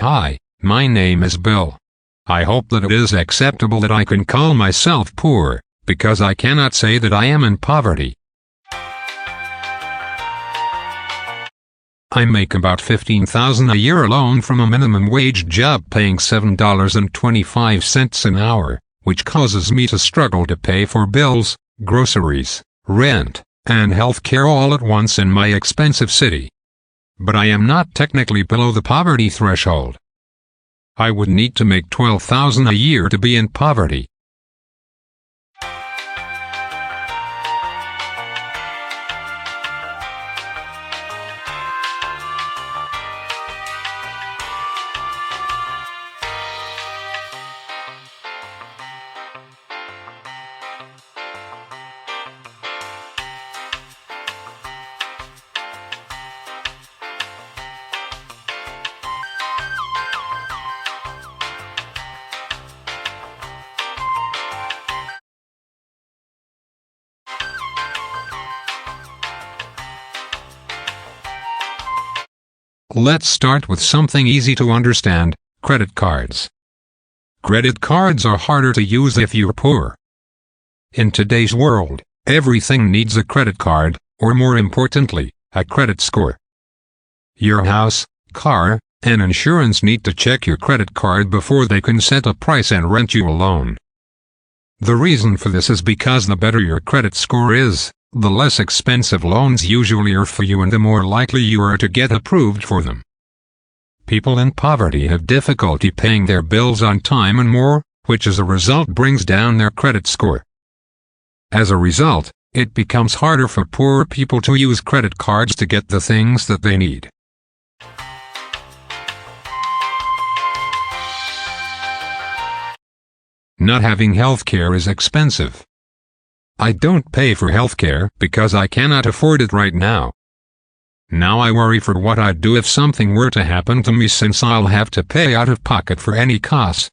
Hi, my name is Bill. I hope that it is acceptable that I can call myself poor, because I cannot say that I am in poverty. I make about $15,000 a year alone from a minimum wage job paying $7.25 an hour, which causes me to struggle to pay for bills, groceries, rent, and health care all at once in my expensive city. But I am not technically below the poverty threshold. I would need to make $12,000 a year to be in poverty. Let's start with something easy to understand: credit cards. Credit cards are harder to use if you're poor. In today's world, everything needs a credit card, or more importantly, a credit score. Your house, car, and insurance need to check your credit card before they can set a price and rent you a loan. The reason for this is because the better your credit score is, the less expensive loans usually are for you and the more likely you are to get approved for them. People in poverty have difficulty paying their bills on time and more, which as a result brings down their credit score. As a result, it becomes harder for poorer people to use credit cards to get the things that they need. Not having health care is expensive. I don't pay for healthcare because I cannot afford it right now. Now I worry for what I'd do if something were to happen to me, since I'll have to pay out of pocket for any costs.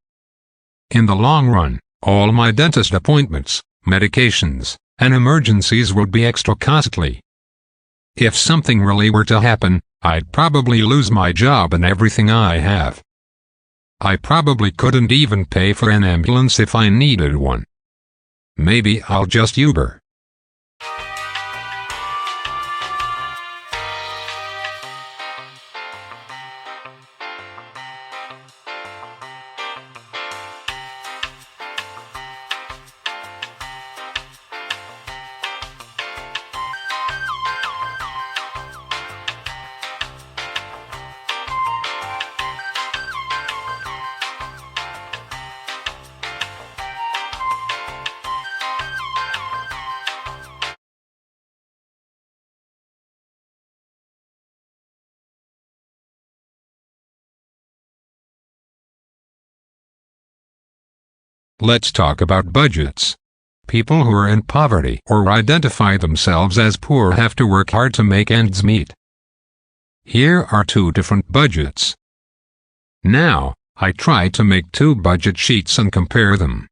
In the long run, all my dentist appointments, medications, and emergencies would be extra costly. If something really were to happen, I'd probably lose my job and everything I have. I probably couldn't even pay for an ambulance if I needed one. Maybe I'll just Uber. Let's talk about budgets. People who are in poverty or identify themselves as poor have to work hard to make ends meet. Here are two different budgets. Now, I tried to make two budget sheets and compare them.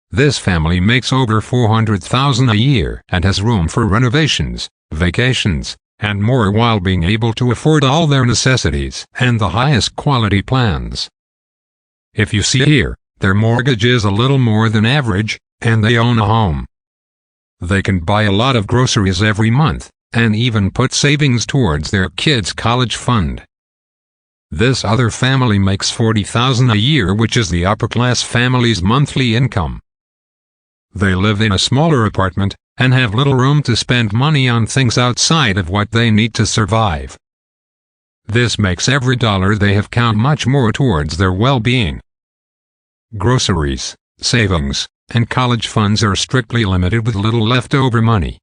This family makes over $400,000 a year and has room for renovations, vacations, and more while being able to afford all their necessities and the highest quality plans. If you see here, their mortgage is a little more than average, and they own a home. They can buy a lot of groceries every month, and even put savings towards their kids' college fund. This other family makes $40,000 a year, which is the upper-class family's monthly income. They live in a smaller apartment, and have little room to spend money on things outside of what they need to survive. This makes every dollar they have count much more towards their well-being. Groceries, savings, and college funds are strictly limited with little leftover money.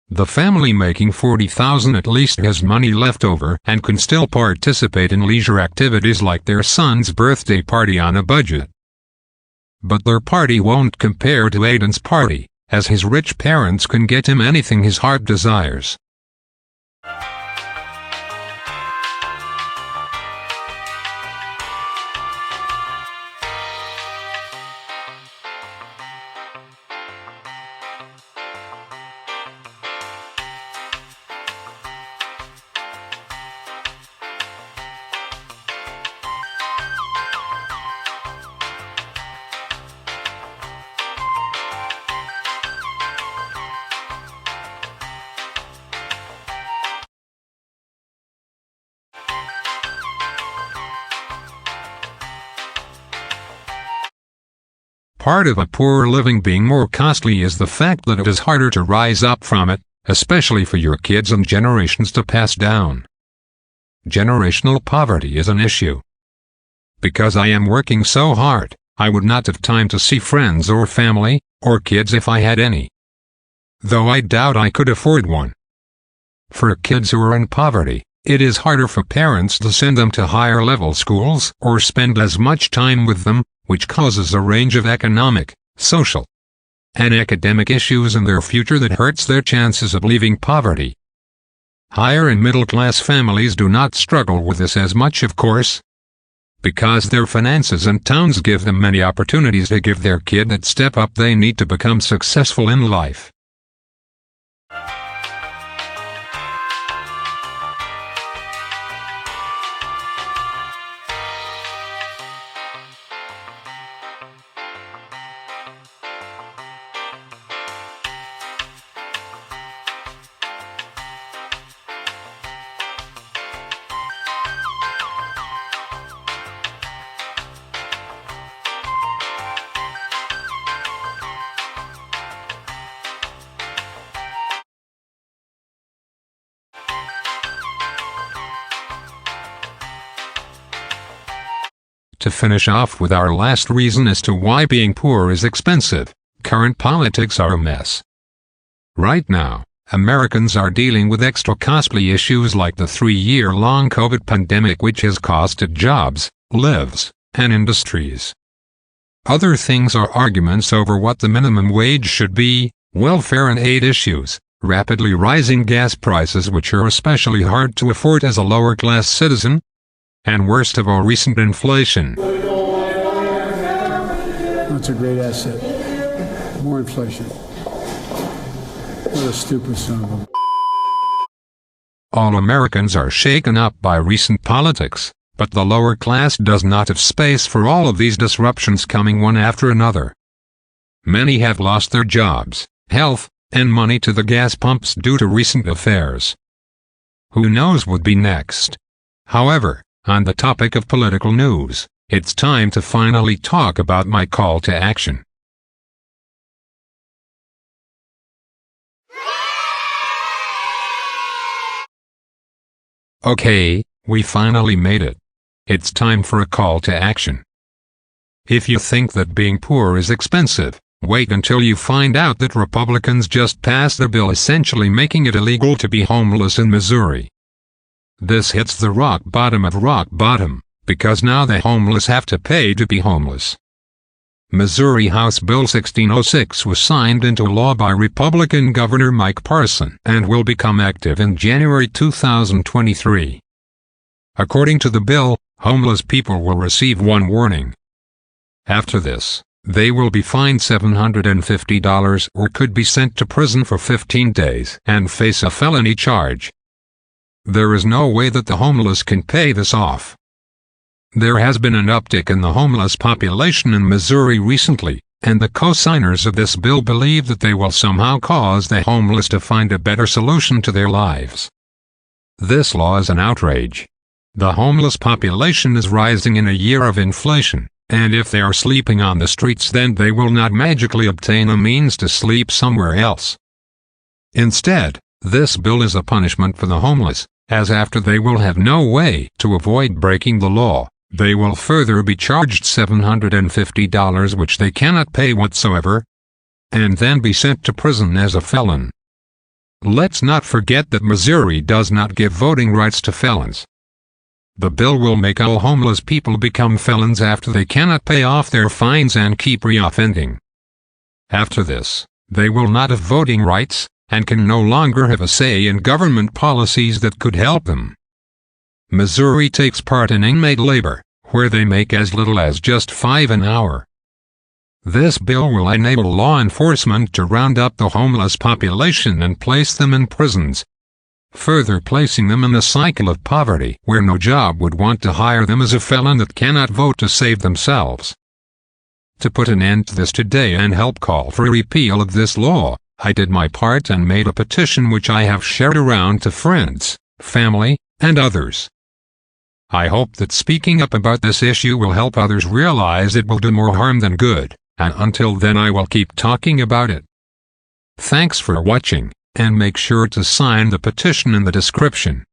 The family making $40,000 at least has money left over and can still participate in leisure activities like their son's birthday party on a budget. But their party won't compare to Aiden's party, as his rich parents can get him anything his heart desires. Part of a poor living being more costly is the fact that it is harder to rise up from it, especially for your kids and generations to pass down. Generational poverty is an issue. Because I am working so hard, I would not have time to see friends or family, or kids if I had any. Though I doubt I could afford one. For kids who are in poverty, it is harder for parents to send them to higher-level schools or spend as much time with them, which causes a range of economic, social, and academic issues in their future that hurts their chances of leaving poverty. Higher and middle-class families do not struggle with this as much, of course, because their finances and towns give them many opportunities to give their kid that step up they need to become successful in life. To finish off with our last reason as to why being poor is expensive, current politics are a mess. Right now, Americans are dealing with extra costly issues like the 3-year-long COVID pandemic, which has costed jobs, lives, and industries. Other things are arguments over what the minimum wage should be, welfare and aid issues, rapidly rising gas prices which are especially hard to afford as a lower-class citizen, and worst of all, recent inflation. That's a great asset. More inflation. What a stupid son of a... All Americans are shaken up by recent politics, but the lower class does not have space for all of these disruptions coming one after another. Many have lost their jobs, health, and money to the gas pumps due to recent affairs. Who knows what will be next? However, on the topic of political news, it's time to finally talk about my call to action. Okay, we finally made it. It's time for a call to action. If you think that being poor is expensive, wait until you find out that Republicans just passed a bill essentially making it illegal to be homeless in Missouri. This hits the rock bottom of rock bottom, because now the homeless have to pay to be homeless. Missouri House Bill 1606 was signed into law by Republican Governor Mike Parson and will become active in January 2023. According to the bill, homeless people will receive one warning. After this, they will be fined $750 or could be sent to prison for 15 days and face a felony charge. There is no way that the homeless can pay this off. There has been an uptick in the homeless population in Missouri recently, and the co-signers of this bill believe that they will somehow cause the homeless to find a better solution to their lives. This law is an outrage. The homeless population is rising in a year of inflation, and if they are sleeping on the streets, then they will not magically obtain a means to sleep somewhere else. Instead, this bill is a punishment for the homeless, as after they will have no way to avoid breaking the law, they will further be charged $750 which they cannot pay whatsoever, and then be sent to prison as a felon. Let's not forget that Missouri does not give voting rights to felons. The bill will make all homeless people become felons after they cannot pay off their fines and keep reoffending. After this, they will not have voting rights, and can no longer have a say in government policies that could help them. Missouri takes part in inmate labor, where they make as little as just $5 an hour. This bill will enable law enforcement to round up the homeless population and place them in prisons, further placing them in a cycle of poverty where no job would want to hire them as a felon that cannot vote to save themselves. To put an end to this today and help call for a repeal of this law, I did my part and made a petition which I have shared around to friends, family, and others. I hope that speaking up about this issue will help others realize it will do more harm than good, and until then I will keep talking about it. Thanks for watching, and make sure to sign the petition in the description.